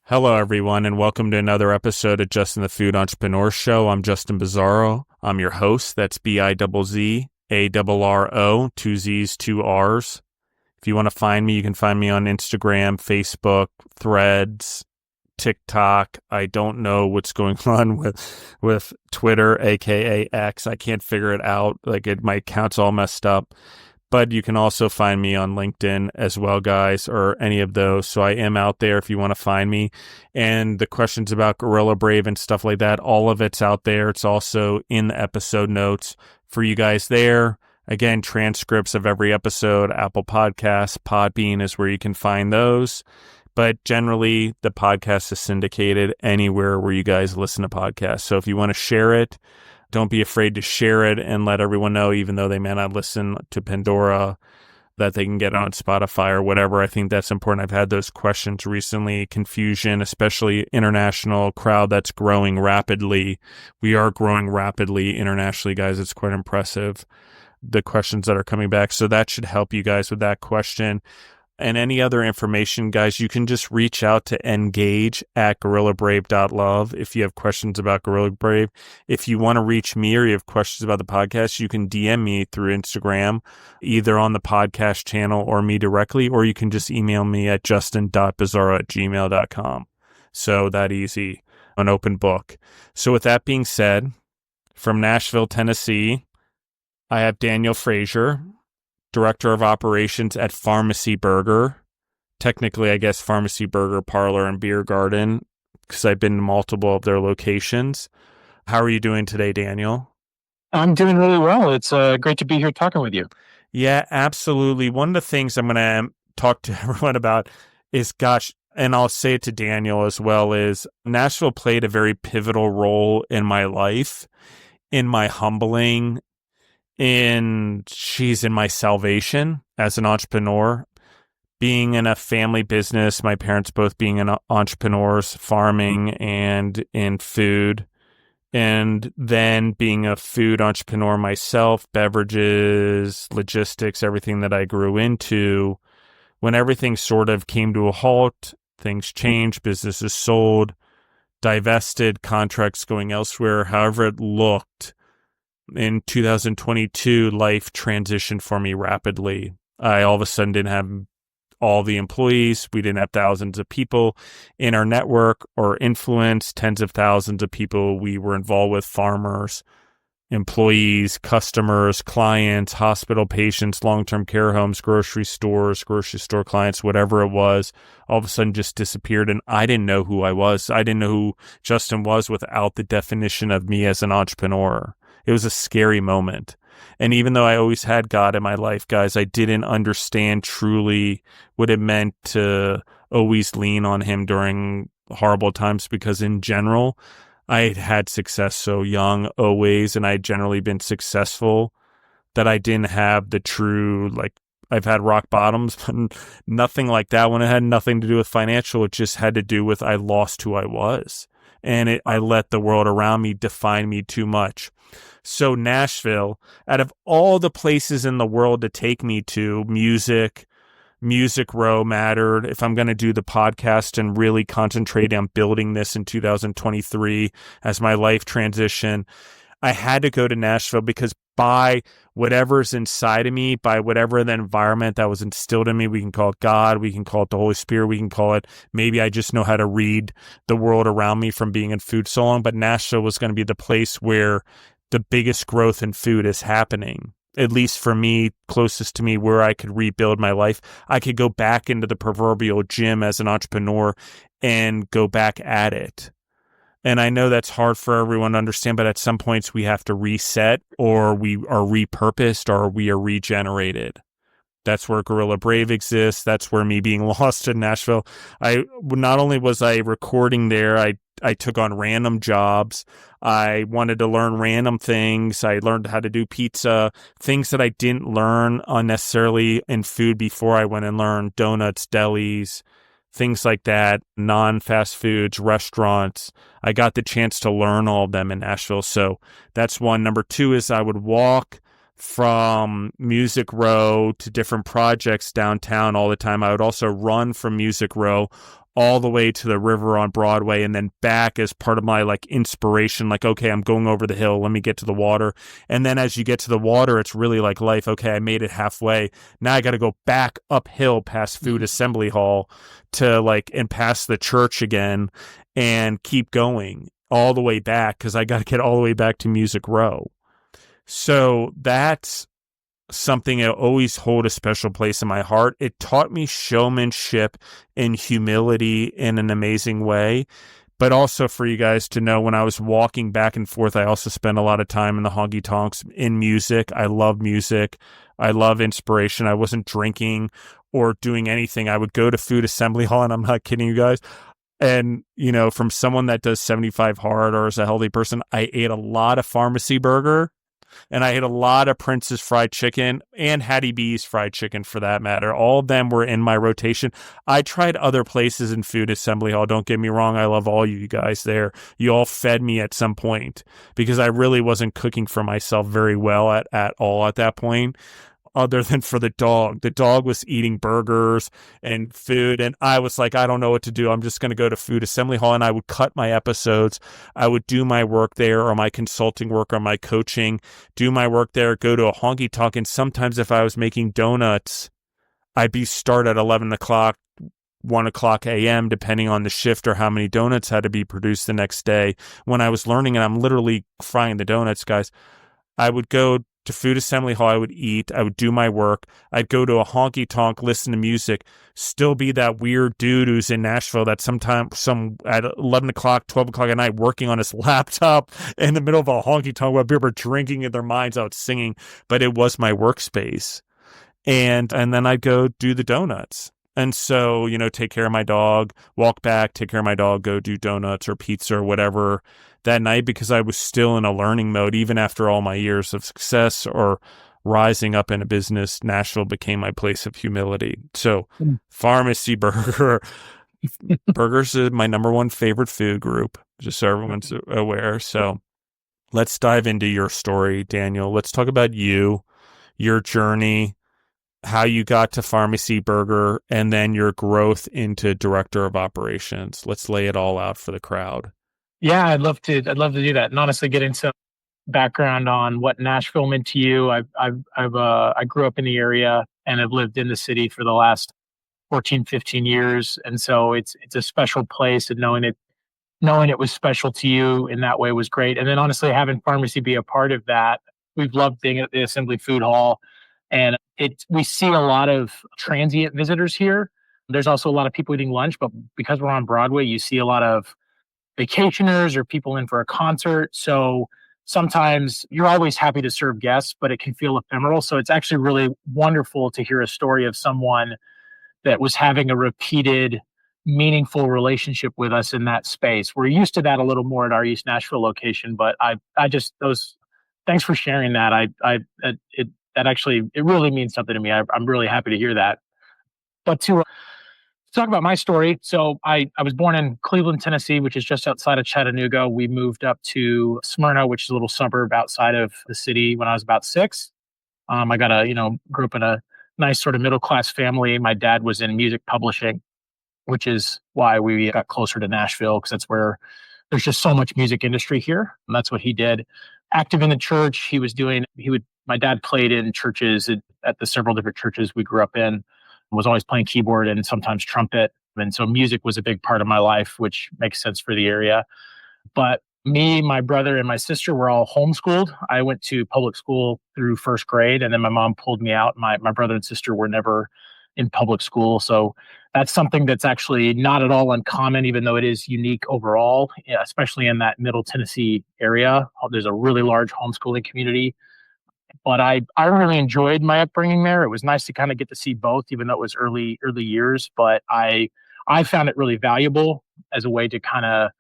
Hello, everyone, and welcome to another episode of Justin the Food Entrepreneurs Show. I'm Justin Bizzarro. I'm your host. That's Bizzarro, 2 Z's, 2 R's. If you want to find me, you can find me on Instagram, Facebook, Threads, TikTok. I don't know what's going on with Twitter, aka X. I can't figure it out. My account's all messed up. But you can also find me on LinkedIn as well, guys, or any of those. So I am out there if you want to find me. And the questions about Gorilla Brave and stuff like that, all of it's out there. It's also in the episode notes for you guys there. Again, transcripts of every episode, Apple Podcasts, Podbean is where you can find those. But generally, the podcast is syndicated anywhere where you guys listen to podcasts. So if you want to share it, don't be afraid to share it and let everyone know, even though they may not listen to Pandora, that they can get on Spotify or whatever. I think that's important. I've had those questions recently, confusion, especially international crowd that's growing rapidly. We are growing rapidly internationally, guys. It's quite impressive, the questions that are coming back. So that should help you guys with that question. And any other information, guys, you can just reach out to engage@gorillabrave.love if you have questions about Gorilla Brave. If you want to reach me or you have questions about the podcast, you can DM me through Instagram, either on the podcast channel or me directly, or you can just email me at justin.bizzarro@gmail.com. So that easy, an open book. So with that being said, from Nashville, Tennessee, I have Daniel Frazier, Director of Operations at Pharmacy Burger. Technically, I guess Pharmacy Burger, Parlor, and Beer Garden, because I've been to multiple of their locations. How are you doing today, Daniel? I'm doing really well. It's great to be here talking with you. Yeah, absolutely. One of the things I'm going to talk to everyone about is, and I'll say it to Daniel as well, is Nashville played a very pivotal role in my life, in my humbling, in my salvation as an entrepreneur, being in a family business, my parents both being entrepreneurs, farming and in food, and then being a food entrepreneur myself, beverages, logistics, everything that I grew into. When everything sort of came to a halt, things changed, businesses sold, divested, contracts going elsewhere, however it looked. In 2022, life transitioned for me rapidly. I all of a sudden didn't have all the employees. We didn't have thousands of people in our network or influence, tens of thousands of people we were involved with, farmers, employees, customers, clients, hospital patients, long-term care homes, grocery store clients, whatever it was, all of a sudden just disappeared. And I didn't know who I was. I didn't know who Justin was without the definition of me as an entrepreneur. It was a scary moment. And even though I always had God in my life, guys, I didn't understand truly what it meant to always lean on him during horrible times, because in general, I had success so young always, and I'd generally been successful, that I didn't have the true, I've had rock bottoms, but nothing like that one. It had nothing to do with financial. It just had to do with I lost who I was. And I let the world around me define me too much. So Nashville, out of all the places in the world to take me to, Music Row mattered. If I'm going to do the podcast and really concentrate on building this in 2023 as my life transition, I had to go to Nashville, because by whatever's inside of me, by whatever the environment that was instilled in me, we can call it God, we can call it the Holy Spirit, we can call it, maybe I just know how to read the world around me from being in food so long, but Nashville was going to be the place where the biggest growth in food is happening. At least for me, closest to me, where I could rebuild my life. I could go back into the proverbial gym as an entrepreneur and go back at it. And I know that's hard for everyone to understand, but at some points we have to reset, or we are repurposed, or we are regenerated. That's where Gorilla Brave exists. That's where me being lost in Nashville. Not only was I recording there, I took on random jobs. I wanted to learn random things. I learned how to do pizza, things that I didn't learn unnecessarily in food before I went and learned donuts, delis, things like that, non-fast foods, restaurants. I got the chance to learn all of them in Nashville. So that's one. Number two is I would walk from Music Row to different projects downtown all the time. I would also run from Music Row all the way to the river on Broadway and then back as part of my like inspiration. Like, okay, I'm going over the hill. Let me get to the water. And then as you get to the water, it's really like life. Okay, I made it halfway. Now I got to go back uphill past Food Assembly Hall to like, and past the church again and keep going all the way back because I got to get all the way back to Music Row. So that's something that always hold a special place in my heart. It taught me showmanship and humility in an amazing way. But also for you guys to know, when I was walking back and forth, I also spent a lot of time in the honky tonks in music. I love music. I love inspiration. I wasn't drinking or doing anything. I would go to Food Assembly Hall, and I'm not kidding you guys. And, you know, from someone that does 75 hard or is a healthy person, I ate a lot of Pharmacy Burger. And I ate a lot of Prince's fried chicken and Hattie B's fried chicken for that matter. All of them were in my rotation. I tried other places in Food Assembly Hall. Don't get me wrong. I love all you guys there. You all fed me at some point because I really wasn't cooking for myself very well at all at that point. Other than for the dog. The dog was eating burgers and food, and I was like, I don't know what to do. I'm just going to go to Food Assembly Hall, and I would cut my episodes. I would do my work there, or my consulting work, or my coaching, do my work there, go to a honky tonk, and sometimes if I was making donuts, I'd be start at 11 o'clock, 1 o'clock a.m., depending on the shift or how many donuts had to be produced the next day. When I was learning, and I'm literally frying the donuts, guys, I would go to Food Assembly Hall, I would eat, I would do my work, I'd go to a honky tonk, listen to music, still be that weird dude who's in Nashville that sometimes at 11 o'clock, 12 o'clock at night working on his laptop in the middle of a honky tonk while people were drinking in their minds out singing, but it was my workspace. And then I'd go do the donuts. And so, you know, take care of my dog, walk back, take care of my dog, go do donuts or pizza or whatever that night, because I was still in a learning mode. Even after all my years of success or rising up in a business, Nashville became my place of humility. So Pharmacy Burger, burgers is my number one favorite food group, just so everyone's aware. So let's dive into your story, Daniel. Let's talk about you, your journey, how you got to Pharmacy Burger, and then your growth into director of operations. Let's lay it all out for the crowd. Yeah, I'd love to do that, and honestly, get into background on what Nashville meant to you. I grew up in the area and have lived in the city for the last 14, 15 years, and so it's a special place. And knowing it was special to you in that way was great. And then honestly, having pharmacy be a part of that, we've loved being at the Assembly Food Hall. And we see a lot of transient visitors here. There's also a lot of people eating lunch, but because we're on Broadway, you see a lot of vacationers or people in for a concert. So sometimes you're always happy to serve guests, but it can feel ephemeral. So it's actually really wonderful to hear a story of someone that was having a repeated, meaningful relationship with us in that space. We're used to that a little more at our East Nashville location, but thanks for sharing that. It really means something to me. I'm really happy to hear that. But to talk about my story, so I was born in Cleveland, Tennessee, which is just outside of Chattanooga. We moved up to Smyrna, which is a little suburb outside of the city, when I was about 6. I grew up in a nice sort of middle class family. My dad was in music publishing, which is why we got closer to Nashville, because that's where there's just so much music industry here. And that's what he did. Active in the church, my dad played in churches at the several different churches we grew up in, was always playing keyboard and sometimes trumpet. And so music was a big part of my life, which makes sense for the area. But me, my brother, and my sister were all homeschooled. I went to public school through first grade, and then my mom pulled me out. My brother and sister were never in public school. So that's something that's actually not at all uncommon, even though it is unique overall, especially in that Middle Tennessee area. There's a really large homeschooling community. But I really enjoyed my upbringing there. It was nice to kind of get to see both, even though it was early years. But I found it really valuable as a way to kind of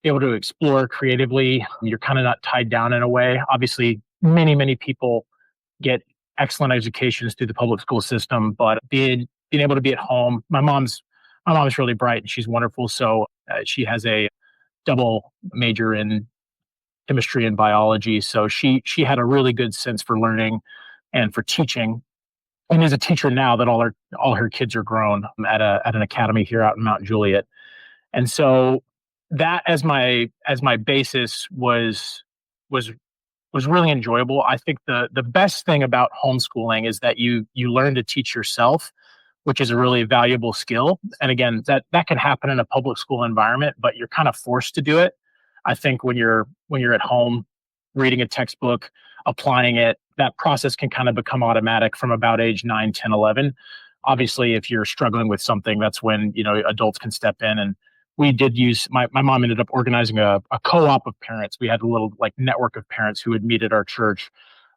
be able to explore creatively. You're kind of not tied down in a way. Obviously, many people get excellent educations through the public school system, but being able to be at home. My mom's really bright and she's wonderful. So she has a double major in chemistry and biology. So she had a really good sense for learning and for teaching. and is a teacher now that all her kids are grown at an academy here out in Mount Juliet. And so that as my basis was was really enjoyable. I think the best thing about homeschooling is that you learn to teach yourself, which is a really valuable skill. And again, that can happen in a public school environment, but you're kind of forced to do it. I think when you're at home reading a textbook, applying it, that process can kind of become automatic from about age 9, 10, 11. Obviously, if you're struggling with something, that's when, adults can step in. And we did use my mom ended up organizing a co-op of parents. We had a little like network of parents who would meet at our church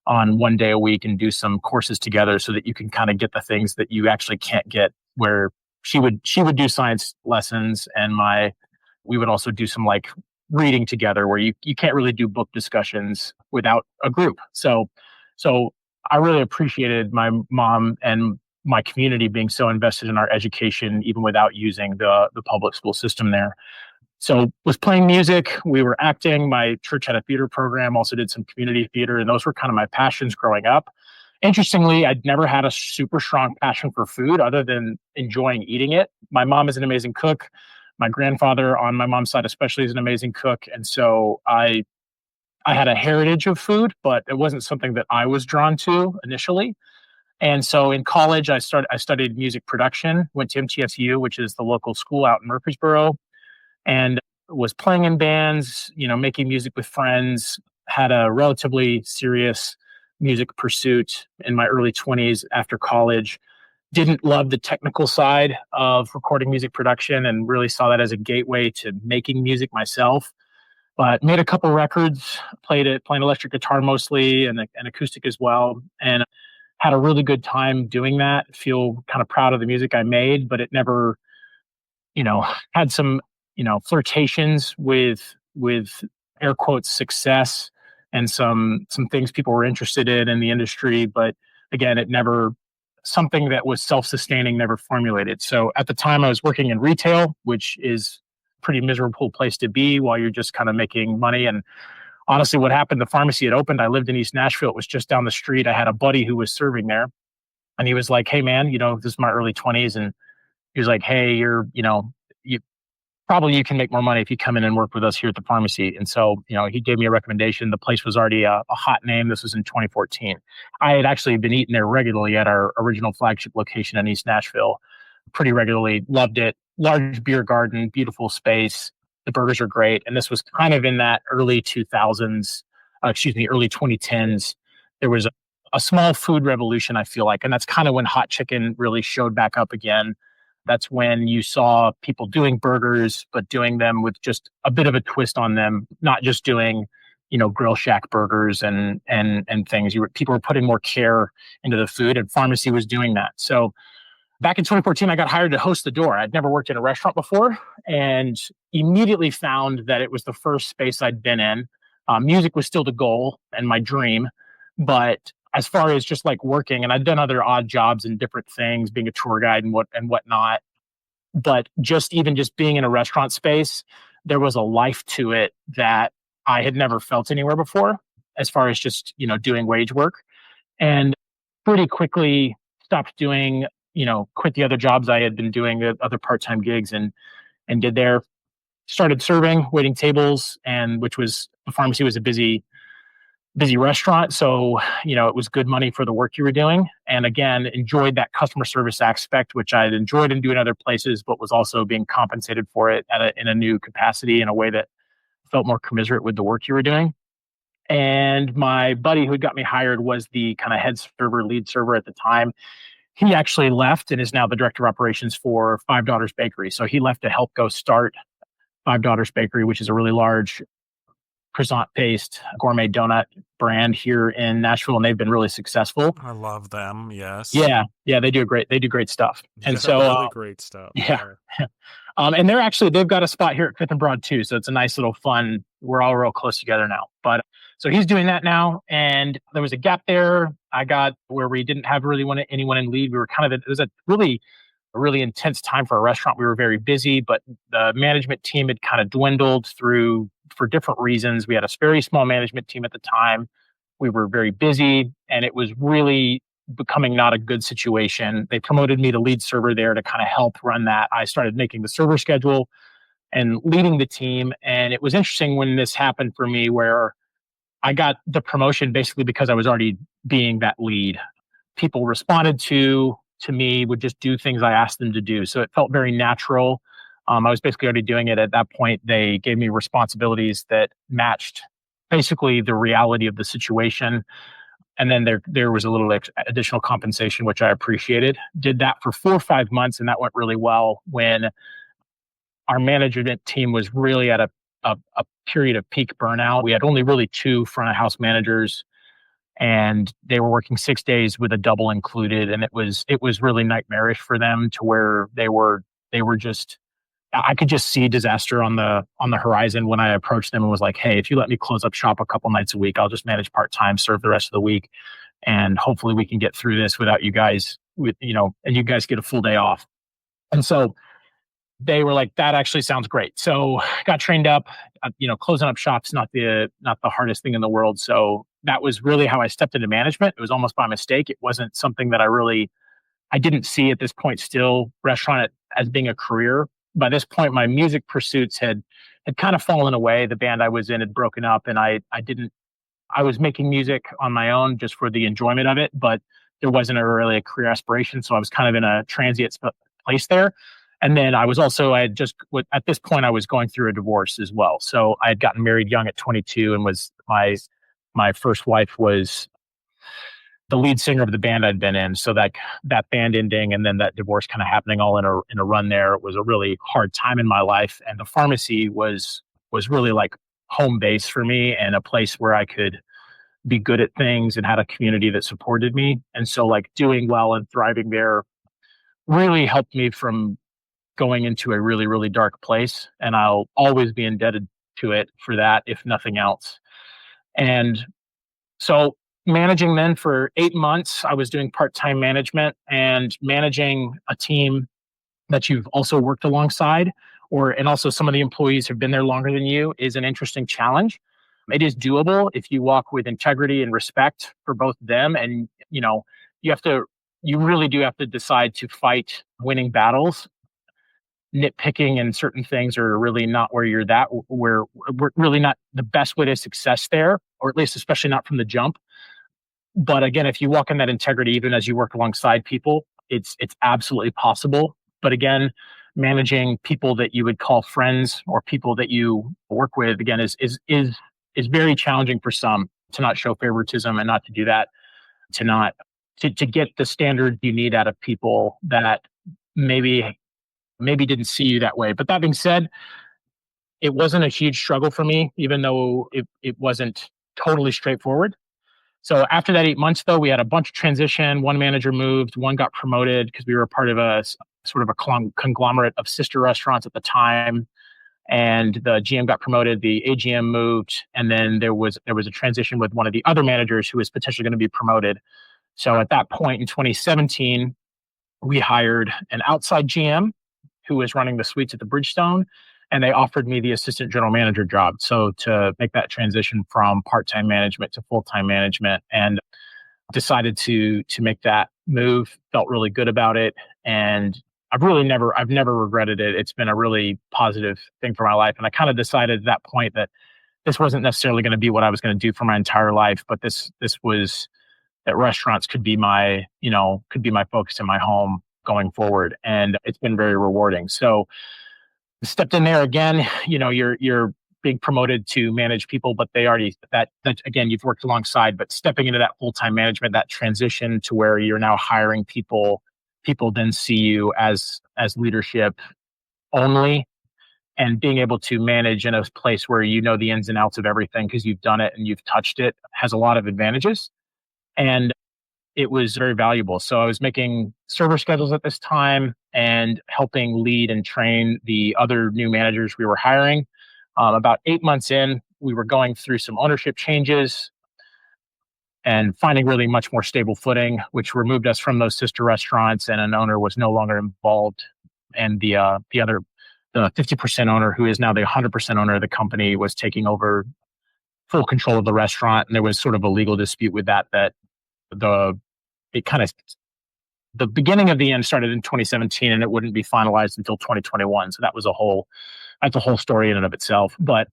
on one day a week and do some courses together so that you can kind of get the things that you actually can't get, where she would do science lessons, and we would also do some like reading together, where you can't really do book discussions without a group. So I really appreciated my mom and my community being so invested in our education, even without using the public school system there. So was playing music, we were acting. My church had a theater program, also did some community theater, and those were kind of my passions growing up. Interestingly, I'd never had a super strong passion for food other than enjoying eating it. My mom is an amazing cook. My grandfather on my mom's side especially is an amazing cook. And so I had a heritage of food, but it wasn't something that I was drawn to initially. And so in college, I studied music production, went to MTSU, which is the local school out in Murfreesboro, and was playing in bands, making music with friends, had a relatively serious music pursuit in my early 20s after college. Didn't love the technical side of recording music production and really saw that as a gateway to making music myself. But made a couple records, playing electric guitar mostly and acoustic as well, and had a really good time doing that. Feel kind of proud of the music I made, but it never, had some, flirtations with air quotes success and some things people were interested in the industry. But again, it never, something that was self-sustaining never formulated. So at the time I was working in retail, which is a pretty miserable place to be while you're just kind of making money. And honestly, what happened, the pharmacy had opened. I lived in East Nashville. It was just down the street. I had a buddy who was serving there, and he was like, "Hey man, this is my early 20s." And he was like, "Hey, you can make more money if you come in and work with us here at the pharmacy." And so, he gave me a recommendation. The place was already a hot name. This was in 2014. I had actually been eating there regularly at our original flagship location in East Nashville, pretty regularly. Loved it. Large beer garden, beautiful space. The burgers are great. And this was kind of in that early 2000s, early 2010s. There was a small food revolution, I feel like. And that's kind of when hot chicken really showed back up again. That's when you saw people doing burgers, but doing them with just a bit of a twist on them, not just doing, grill shack burgers and things. People were putting more care into the food, and pharmacy was doing that. So back in 2014, I got hired to host the door. I'd never worked in a restaurant before, and immediately found that it was the first space I'd been in. Music was still the goal and my dream, but as far as just like working, and I'd done other odd jobs and different things, being a tour guide and whatnot. But just being in a restaurant space, there was a life to it that I had never felt anywhere before, as far as just, doing wage work. And pretty quickly stopped doing, quit the other jobs I had been doing, the other part-time gigs, and did there. Started serving, waiting tables, and the pharmacy was a busy restaurant. So, it was good money for the work you were doing. And again, enjoyed that customer service aspect, which I'd enjoyed in doing other places, but was also being compensated for it in a new capacity, in a way that felt more commensurate with the work you were doing. And my buddy who got me hired was the kind of lead server at the time. He actually left and is now the director of operations for Five Daughters Bakery. So he left to help go start Five Daughters Bakery, which is a really large croissant-based gourmet donut brand here in Nashville, and they've been really successful. I love them. Yes. Yeah, they do great stuff. And so really great stuff. Yeah. And they've got a spot here at Fifth and Broad too, so it's a nice little fun. We're all real close together now. But so he's doing that now, and there was a gap there. I got where we didn't have really anyone in lead. We were it was a really intense time for a restaurant. We were very busy, but the management team had kind of dwindled for different reasons. We had a very small management team at the time. We were very busy, and it was really becoming not a good situation. They promoted me to lead server there to kind of help run that. I started making the server schedule and leading the team. And it was interesting when this happened for me, where I got the promotion basically because I was already being that lead. People responded to me, would just do things I asked them to do. So it felt very natural. I was basically already doing it at that point. They gave me responsibilities that matched basically the reality of the situation. And then there was a little additional compensation, which I appreciated. Did that for 4 or 5 months, and that went really well when our management team was really at a period of peak burnout. We had only really 2 front of house managers, and they were working 6 days with a double included, and it was really nightmarish for them, to where they were just, I could just see disaster on the horizon when I approached them and was like, "Hey, if you let me close up shop a couple nights a week, I'll just manage part-time, serve the rest of the week, and hopefully we can get through this without you guys, and you guys get a full day off." And so they were like, "That actually sounds great." So got trained up. Closing up shop's not the hardest thing in the world. So that was really how I stepped into management. It was almost by mistake. It wasn't something that I didn't see at this point still restaurant as being a career. By this point, my music pursuits had kind of fallen away. The band I was in had broken up, and I was making music on my own just for the enjoyment of it, but there wasn't really a career aspiration. So I was kind of in a transient place there. And then at this point, I was going through a divorce as well. So I had gotten married young at 22, and was my first wife was the lead singer of the band I'd been in. So that band ending and then that divorce kind of happening all in a run there, it was a really hard time in my life. And the pharmacy was really like home base for me, and a place where I could be good at things and had a community that supported me. And so like doing well and thriving there really helped me from going into a really, really dark place. And I'll always be indebted to it for that, if nothing else. And so managing then for 8 months, I was doing part-time management, and managing a team that you've also worked alongside, and also some of the employees have been there longer than you, is an interesting challenge. It is doable if you walk with integrity and respect for both them. And, you really do have to decide to fight winning battles. Nitpicking and certain things are really not where we're really not the best way to success there, or at least especially not from the jump. But again, if you walk in that integrity, even as you work alongside people, it's absolutely possible. But again, managing people that you would call friends or people that you work with, again, is very challenging for some, to not show favoritism and not to do that, to get the standard you need out of people that maybe didn't see you that way. But that being said, it wasn't a huge struggle for me, even though it wasn't totally straightforward. So after that 8 months, though, we had a bunch of transition. One manager moved, one got promoted, because we were a part of a sort of a conglomerate of sister restaurants at the time. And the GM got promoted, the AGM moved, and then there was a transition with one of the other managers who was potentially going to be promoted. So at that point in 2017, we hired an outside GM who was running the suites at the Bridgestone, and they offered me the assistant general manager job. So to make that transition from part-time management to full-time management, and decided to make that move. Felt really good about it, and I've never regretted it. It's been a really positive thing for my life, and I kind of decided at that point that this wasn't necessarily going to be what I was going to do for my entire life, but this was that restaurants could be my focus in my home going forward, and it's been very rewarding. So stepped in there again. You're being promoted to manage people, but they already that again, you've worked alongside, but stepping into that full-time management, that transition to where you're now hiring people then see you as leadership only, and being able to manage in a place where you know the ins and outs of everything because you've done it and you've touched it, has a lot of advantages. And it was very valuable. So I was making server schedules at this time and helping lead and train the other new managers we were hiring. About 8 months in, we were going through some ownership changes and finding really much more stable footing, which removed us from those sister restaurants, and an owner was no longer involved. And the 50% owner, who is now the 100% owner of the company, was taking over full control of the restaurant. And there was sort of a legal dispute with that the it kind of, the beginning of the end started in 2017 and it wouldn't be finalized until 2021. So that's a whole story in and of itself. But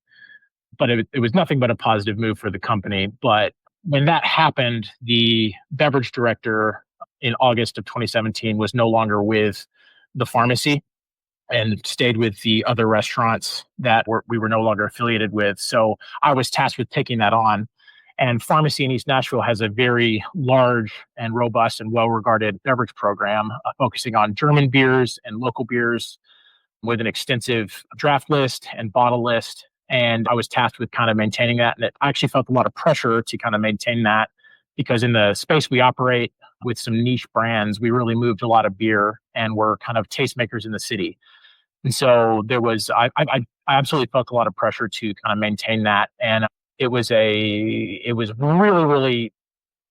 it was nothing but a positive move for the company. But when that happened, the beverage director in August of 2017 was no longer with the pharmacy and stayed with the other restaurants that we were no longer affiliated with. So I was tasked with taking that on. And pharmacy in East Nashville has a very large and robust and well-regarded beverage program focusing on German beers and local beers with an extensive draft list and bottle list. And I was tasked with kind of maintaining that. And I actually felt a lot of pressure to kind of maintain that because in the space we operate with some niche brands, we really moved a lot of beer and we're kind of tastemakers in the city. And so I absolutely felt a lot of pressure to kind of maintain that. And it was really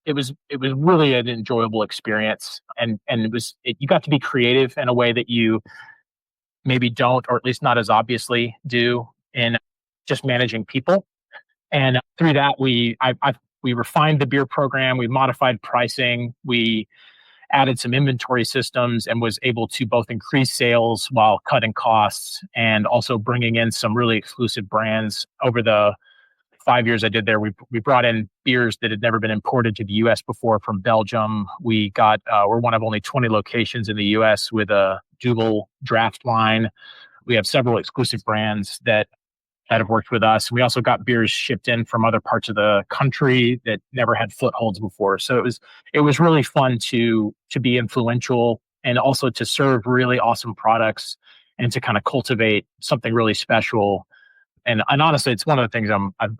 an enjoyable experience. And you got to be creative in a way that you maybe don't, or at least not as obviously do in just managing people. And through that, we refined the beer program, we modified pricing, we added some inventory systems and was able to both increase sales while cutting costs and also bringing in some really exclusive brands. Over the 5 years I did there, we brought in beers that had never been imported to the U.S. before from Belgium. We're one of only 20 locations in the U.S. with a double draft line. We have several exclusive brands that have worked with us. We also got beers shipped in from other parts of the country that never had footholds before. So it was really fun to be influential and also to serve really awesome products and to kind of cultivate something really special. And honestly, it's one of the things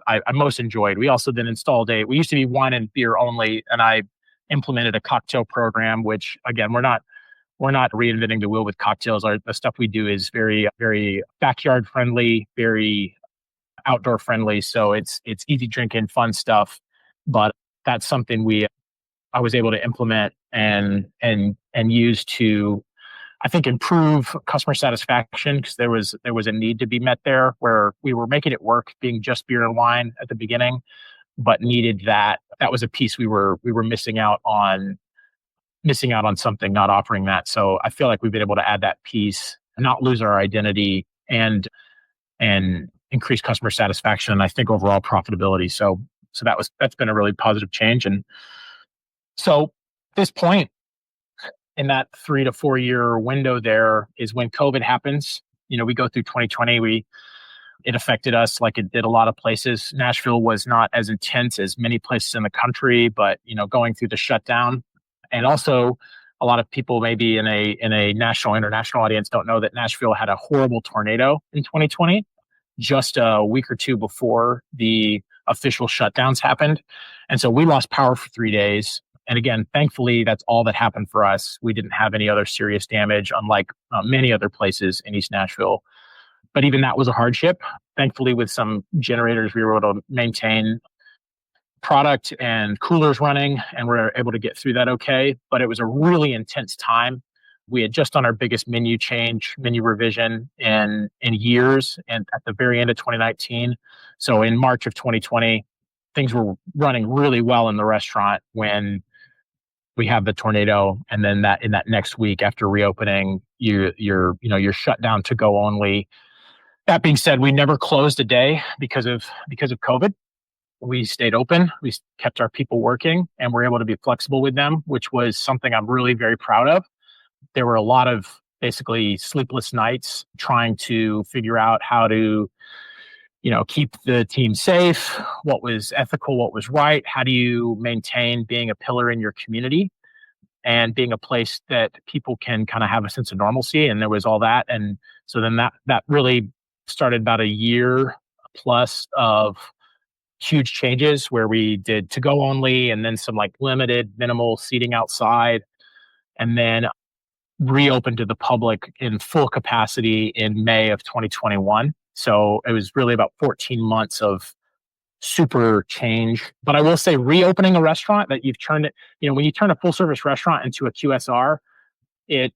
I most enjoyed. We also then installed we used to be wine and beer only, and I implemented a cocktail program, which again, we're not reinventing the wheel with cocktails. The stuff we do is very, very backyard friendly, very outdoor friendly. So it's easy drinking, fun stuff. But that's something I was able to implement and use to, I think, improve customer satisfaction, because there was a need to be met there where we were making it work being just beer and wine at the beginning, but needed that was a piece we were missing out on something, not offering that. So I feel like we've been able to add that piece and not lose our identity and increase customer satisfaction and I think overall profitability. So that's been a really positive change. And so at this point in that 3 to 4 year window there is when COVID happens. We go through 2020, it affected us like it did a lot of places. Nashville was not as intense as many places in the country, but going through the shutdown. And also, a lot of people maybe in a national, international audience don't know that Nashville had a horrible tornado in 2020, just a week or two before the official shutdowns happened. And so we lost power for 3 days. And again, thankfully, that's all that happened for us. We didn't have any other serious damage, unlike many other places in East Nashville. But even that was a hardship. Thankfully, with some generators, we were able to maintain product and coolers running, and we're able to get through that okay. But it was a really intense time. We had just done our biggest menu revision in years, and at the very end of 2019. So in March of 2020, things were running really well in the restaurant when we have the tornado, and then in that next week after reopening, you're shut down to go only. That being said, we never closed a day because of COVID. We stayed open. We kept our people working, and we're able to be flexible with them, which was something I'm really very proud of. There were a lot of basically sleepless nights trying to figure out how to, keep the team safe, what was ethical, what was right. How do you maintain being a pillar in your community and being a place that people can kind of have a sense of normalcy? And there was all that. And so then that really started about a year plus of huge changes where we did to go only and then some like limited minimal seating outside, and then reopened to the public in full capacity in May of 2021. So it was really about 14 months of super change. But I will say, reopening a restaurant that you've turned it, when you turn a full service restaurant into a QSR, it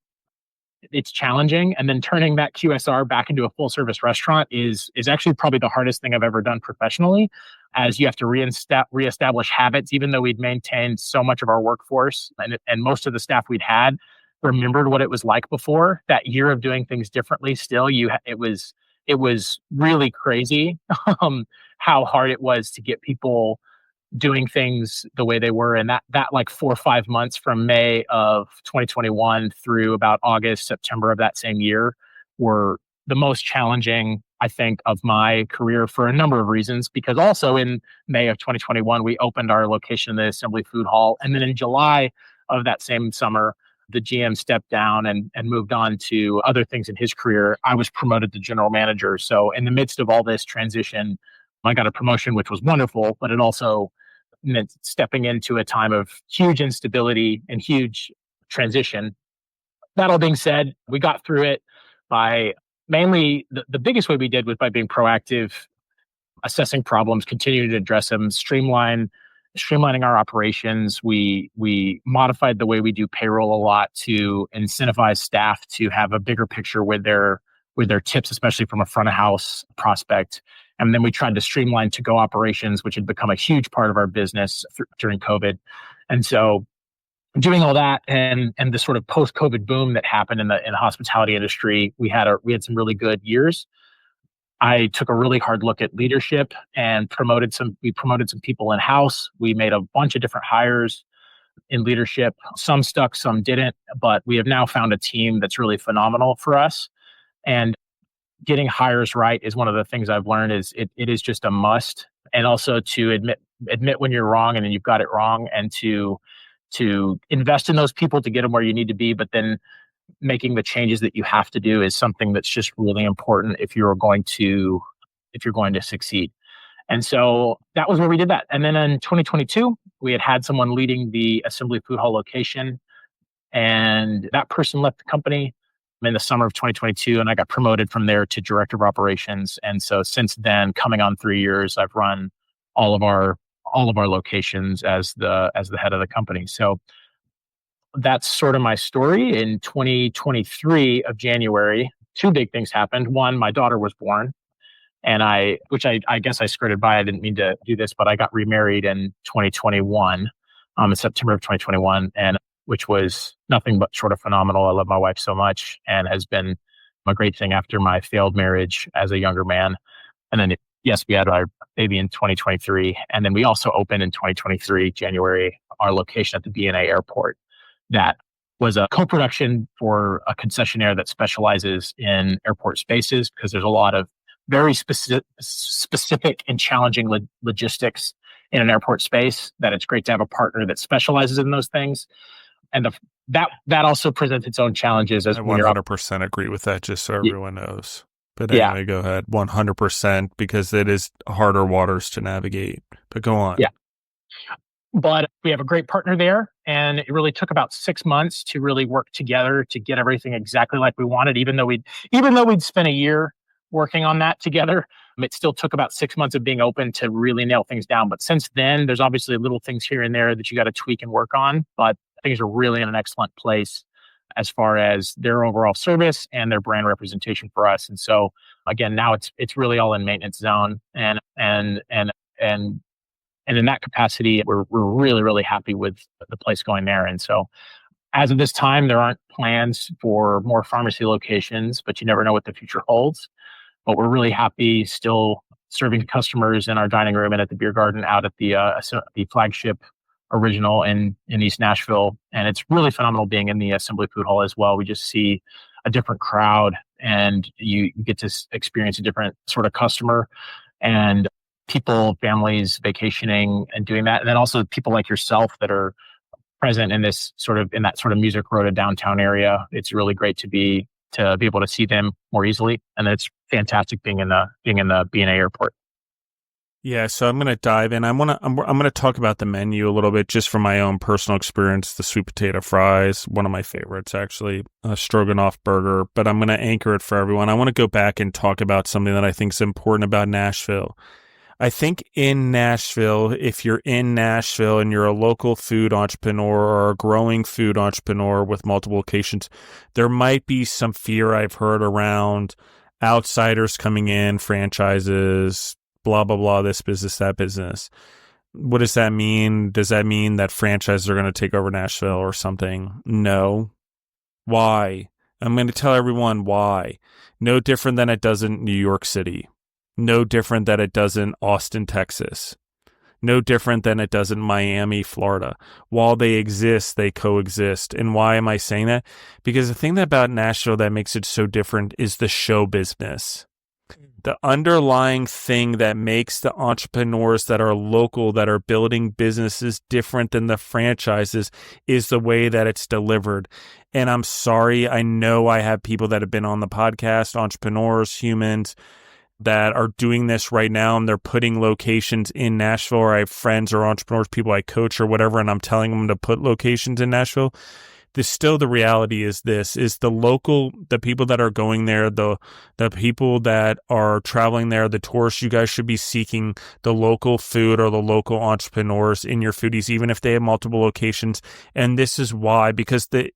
it's challenging. And then turning that QSR back into a full service restaurant is actually probably the hardest thing I've ever done professionally, as you have to reestablish habits, even though we'd maintained so much of our workforce and most of the staff we'd had remembered what it was like before that year of doing things differently. Still, it was really crazy how hard it was to get people doing things the way they were. And that like 4 or 5 months from May of 2021 through about August, September of that same year were the most challenging, I think, of my career for a number of reasons. Because also in May of 2021, we opened our location in the Assembly Food Hall. And then in July of that same summer, the GM stepped down and moved on to other things in his career. I was promoted to general manager. So in the midst of all this transition, I got a promotion, which was wonderful, but it also meant stepping into a time of huge instability and huge transition. That all being said, we got through it by mainly the biggest way we did was by being proactive, assessing problems, continuing to address them, streamlining our operations. We modified the way we do payroll a lot to incentivize staff to have a bigger picture with their tips, especially from a front of house prospect. And then we tried to streamline to-go operations, which had become a huge part of our business during COVID. And so doing all that and the sort of post-COVID boom that happened in the hospitality industry, we had some really good years. I took a really hard look at leadership and we promoted some people in-house. We made a bunch of different hires in leadership. Some stuck, some didn't, but we have now found a team that's really phenomenal for us. And getting hires right is one of the things I've learned is it is just a must. And also to admit when you're wrong and then you've got it wrong, and to invest in those people to get them where you need to be, but then making the changes that you have to do is something that's just really important if you're going to succeed. And so that was where we did that. And then in 2022, we had someone leading the Assembly Food Hall location, and that person left the company in the summer of 2022, and I got promoted from there to director of operations. And so since then, coming on 3 years, I've run all of our locations as the head of the company. So that's sort of my story. In 2023 of January, two big things happened. One, my daughter was born, and I guess I skirted by. I didn't mean to do this, but I got remarried in 2021, in September of 2021, and which was nothing but sort of phenomenal. I love my wife so much, and has been a great thing after my failed marriage as a younger man. And then, yes, we had our baby in 2023. And then we also opened in 2023, January, our location at the BNA airport. That was a co-production for a concessionaire that specializes in airport spaces, because there's a lot of very specific and challenging logistics in an airport space, that it's great to have a partner that specializes in those things. And that also presents its own challenges. As I 100% agree with that, just so everyone knows. But anyway, Go ahead. 100%, because it is harder waters to navigate. But go on. Yeah. But we have a great partner there, and it really took about 6 months to really work together to get everything exactly like we wanted. Even though we'd spent a year working on that together, it still took about 6 months of being open to really nail things down. But since then, there's obviously little things here and there that you got to tweak and work on. But things are really in an excellent place as far as their overall service and their brand representation for us. And so again, now it's really all in maintenance zone, and in that capacity, we're really, really happy with the place going there. And so as of this time, there aren't plans for more pharmacy locations, but you never know what the future holds. But we're really happy still serving customers in our dining room and at the beer garden out at the flagship original in East Nashville. And it's really phenomenal being in the Assembly Food Hall as well. We just see a different crowd, and you get to experience a different sort of customer, and people, families vacationing and doing that. And then also people like yourself that are present in that sort of music road downtown area. It's really great to be able to see them more easily. And then it's fantastic being in the BNA airport. Yeah, so I'm going to dive in. I'm going to talk about the menu a little bit, just from my own personal experience. The sweet potato fries, one of my favorites, actually, a stroganoff burger. But I'm going to anchor it for everyone. I want to go back and talk about something that I think is important about Nashville. I think in Nashville, if you're in Nashville and you're a local food entrepreneur or a growing food entrepreneur with multiple locations, there might be some fear I've heard around outsiders coming in, franchises, blah, blah, blah, this business, that business. What does that mean? Does that mean that franchises are going to take over Nashville or something? No. Why? I'm going to tell everyone why. No different than it does in New York City. No different than it does in Austin, Texas. No different than it does in Miami, Florida. While they exist, they coexist. And why am I saying that? Because the thing about Nashville that makes it so different is the show business. The underlying thing that makes the entrepreneurs that are local, that are building businesses different than the franchises, is the way that it's delivered. And I'm sorry, I know I have people that have been on the podcast, entrepreneurs, humans, that are doing this right now, and they're putting locations in Nashville, or I have friends or entrepreneurs, people I coach or whatever, and I'm telling them to put locations in Nashville. The reality is this, is the people that are going there, the people that are traveling there, the tourists, you guys should be seeking the local food or the local entrepreneurs in your foodies, even if they have multiple locations. And this is why, because the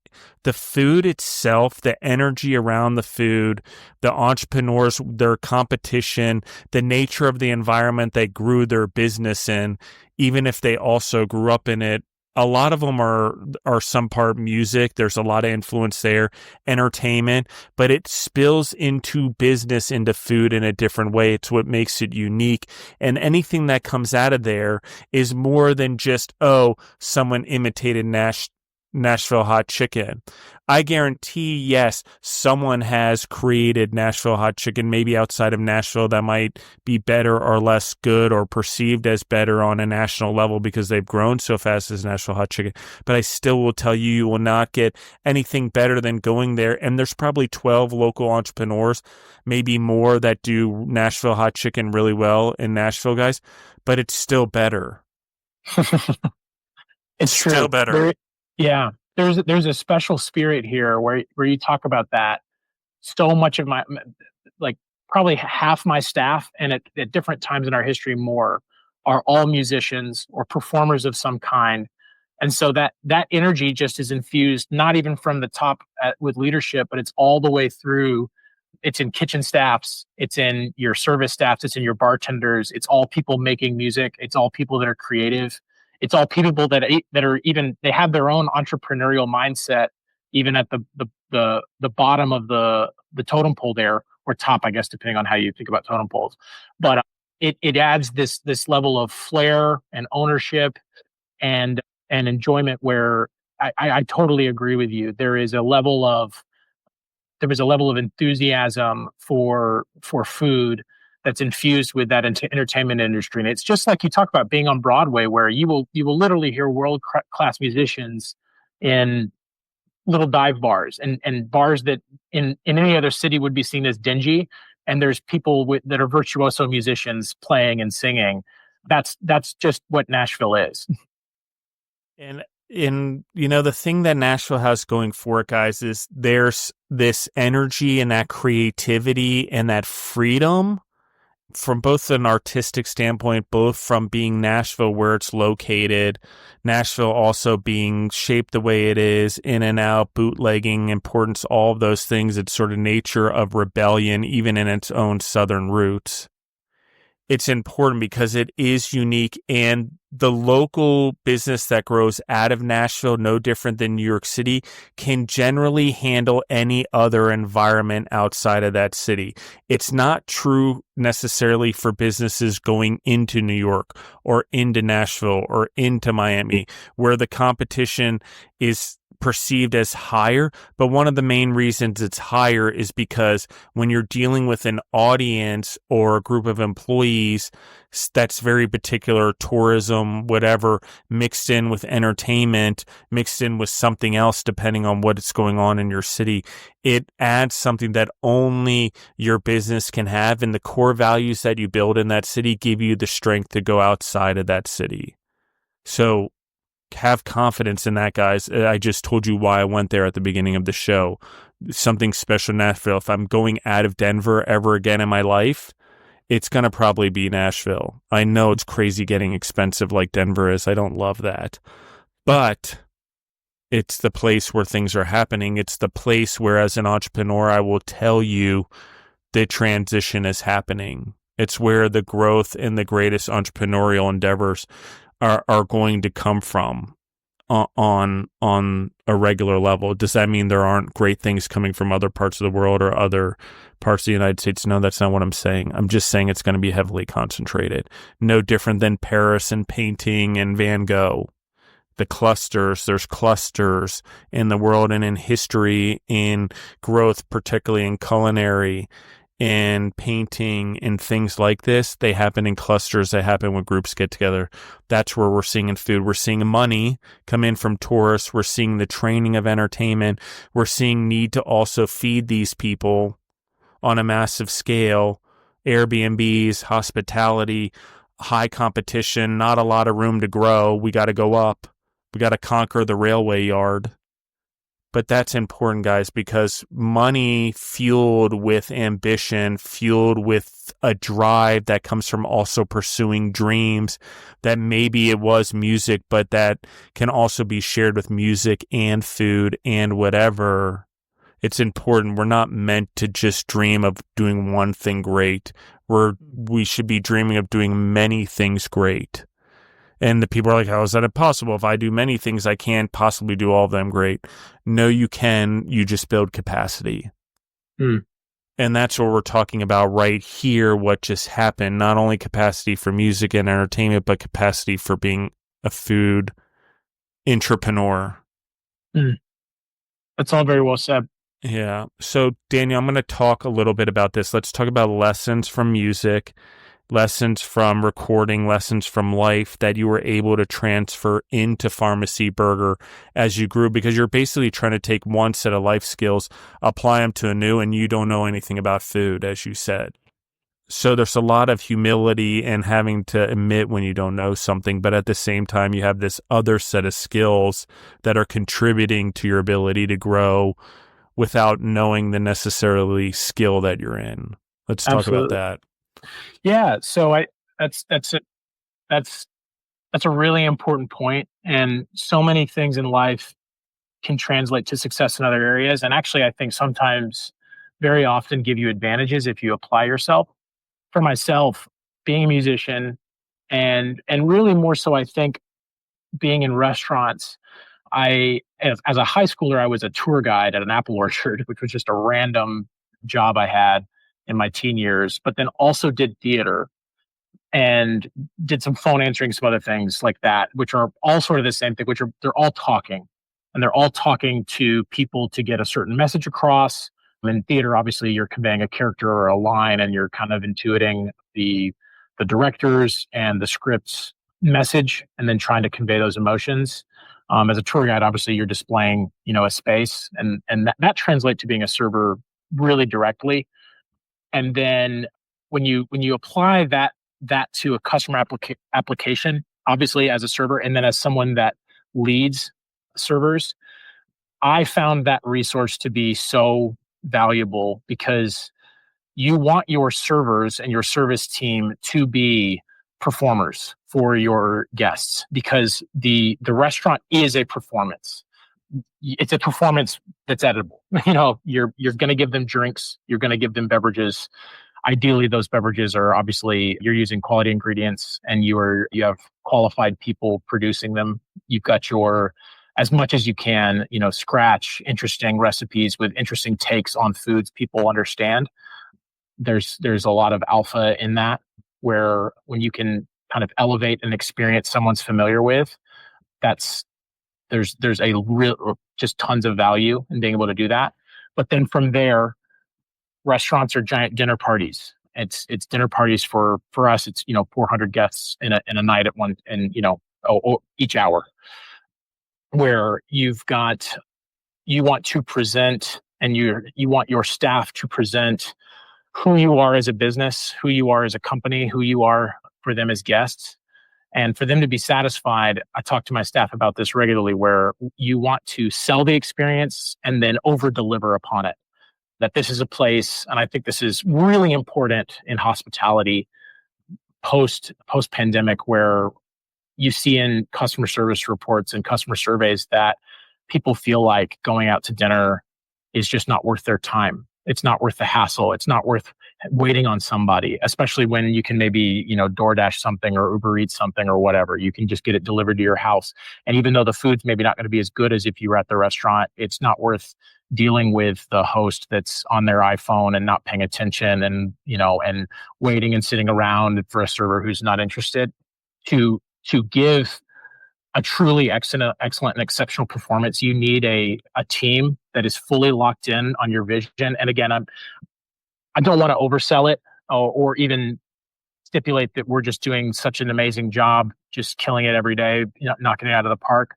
food itself, the energy around the food, the entrepreneurs, their competition, the nature of the environment they grew their business in, even if they also grew up in it, a lot of them are some part music. There's a lot of influence there, entertainment, but it spills into business, into food in a different way. It's what makes it unique. And anything that comes out of there is more than just, oh, someone imitated Nashville hot chicken. I guarantee, yes, someone has created Nashville hot chicken, maybe outside of Nashville, that might be better or less good or perceived as better on a national level because they've grown so fast as Nashville hot chicken. But I still will tell you, you will not get anything better than going there. And there's probably 12 local entrepreneurs, maybe more, that do Nashville hot chicken really well in Nashville, guys. But it's still better. It's true. Still better. Yeah. There's a special spirit here where you talk about that. So much of my, like probably half my staff, and at different times in our history more, are all musicians or performers of some kind. And so that energy just is infused, not even from the top with leadership, but it's all the way through. It's in kitchen staffs, it's in your service staffs, it's in your bartenders, it's all people making music, it's all people that are creative. It's all people that are even, they have their own entrepreneurial mindset, even at the bottom of the totem pole there, or top, I guess, depending on how you think about totem poles. But it adds this level of flair and ownership and enjoyment where I totally agree with you. There is a level of enthusiasm for food that's infused with that entertainment industry. And it's just like you talk about being on Broadway, where you will literally hear world-class musicians in little dive bars and bars that in any other city would be seen as dingy. And there's people that are virtuoso musicians playing and singing. That's just what Nashville is. And the thing that Nashville has going for it, guys, is there's this energy and that creativity and that freedom from both an artistic standpoint, both from being Nashville where it's located, Nashville also being shaped the way it is, in and out, bootlegging, importance, all of those things, its sort of nature of rebellion, even in its own southern roots. It's important because it is unique, and the local business that grows out of Nashville, no different than New York City, can generally handle any other environment outside of that city. It's not true necessarily for businesses going into New York or into Nashville or into Miami, where the competition is perceived as higher. But one of the main reasons it's higher is because when you're dealing with an audience or a group of employees that's very particular, tourism, whatever, mixed in with entertainment, mixed in with something else, depending on what's going on in your city, it adds something that only your business can have. And the core values that you build in that city give you the strength to go outside of that city. So have confidence in that, guys. I just told you why I went there at the beginning of the show. Something special in Nashville. If I'm going out of Denver ever again in my life, it's going to probably be Nashville. I know it's crazy getting expensive like Denver is. I don't love that. But it's the place where things are happening. It's the place where, as an entrepreneur, I will tell you the transition is happening. It's where the growth and the greatest entrepreneurial endeavors are going to come from on a regular level. Does that mean there aren't great things coming from other parts of the world or other parts of the United States? No, that's not what I'm saying. I'm just saying it's going to be heavily concentrated. No different than Paris and painting and Van Gogh. There's clusters in the world and in history, in growth, particularly in culinary and painting and things like this. They happen in clusters. They happen when groups get together. That's where we're seeing in food. We're seeing money come in from tourists. We're seeing the training of entertainment. We're seeing need to also feed these people on a massive scale. Airbnbs, hospitality, high competition, not a lot of room to grow. We got to go up. We got to conquer the railway yard. But that's important, guys, because money fueled with ambition, fueled with a drive that comes from also pursuing dreams, that maybe it was music, but that can also be shared with music and food and whatever. It's important. We're not meant to just dream of doing one thing great. We should be dreaming of doing many things great. And the people are like, how is that impossible? If I do many things, I can't possibly do all of them great. No, you can. You just build capacity. And that's what we're talking about right here, what just happened. Not only capacity for music and entertainment, but capacity for being a food entrepreneur. That's all very well said. Yeah. So, Daniel, I'm going to talk a little bit about this. Let's talk about lessons from music, lessons from recording, lessons from life that you were able to transfer into Pharmacy Burger as you grew, because you're basically trying to take one set of life skills, apply them to a new, and you don't know anything about food, as you said. So there's a lot of humility and having to admit when you don't know something, but at the same time, you have this other set of skills that are contributing to your ability to grow without knowing the necessarily skill that you're in. Let's talk about that. Yeah, so that's a really important point, and so many things in life can translate to success in other areas, and actually I think sometimes very often give you advantages if you apply yourself. For myself, being a musician and really more so I think being in restaurants, as a high schooler I was a tour guide at an apple orchard, which was just a random job I had in my teen years, but then also did theater and did some phone answering, some other things like that, which are all sort of the same thing, they're all talking, and they're all talking to people to get a certain message across. In theater, obviously you're conveying a character or a line, and you're kind of intuiting the director's and the script's message and then trying to convey those emotions. As a tour guide, obviously you're displaying, a space, and that translates to being a server really directly. And then when you apply that to a customer application, obviously as a server, and then as someone that leads servers, I found that resource to be so valuable, because you want your servers and your service team to be performers for your guests, because the restaurant is a performance. It's a performance that's edible. You're going to give them drinks, you're going to give them beverages. Ideally, those beverages are obviously you're using quality ingredients, and you have qualified people producing them. You've got your, as much as you can, scratch interesting recipes with interesting takes on foods people understand. There's a lot of alpha in that, where when you can kind of elevate an experience someone's familiar with, there's a real, just tons of value in being able to do that. But then from there, restaurants are giant dinner parties. It's dinner parties for us. It's 400 guests in a night at one, and each hour, where you want to present, and you want your staff to present who you are as a business, who you are as a company, who you are for them as guests. And for them to be satisfied, I talk to my staff about this regularly, where you want to sell the experience and then over deliver upon it. that this is a place, and I think this is really important in hospitality post pandemic, where you see in customer service reports and customer surveys that people feel like going out to dinner is just not worth their time. It's not worth the hassle. It's not worth waiting on somebody, especially when you can maybe, DoorDash something or Uber Eats something or whatever. You can just get it delivered to your house. And even though the food's maybe not going to be as good as if you were at the restaurant, it's not worth dealing with the host that's on their iPhone and not paying attention and, and waiting and sitting around for a server who's not interested. To give a truly excellent and exceptional performance, you need a team that is fully locked in on your vision. And again, I don't want to oversell it or even stipulate that we're just doing such an amazing job, just killing it every day, knocking it out of the park.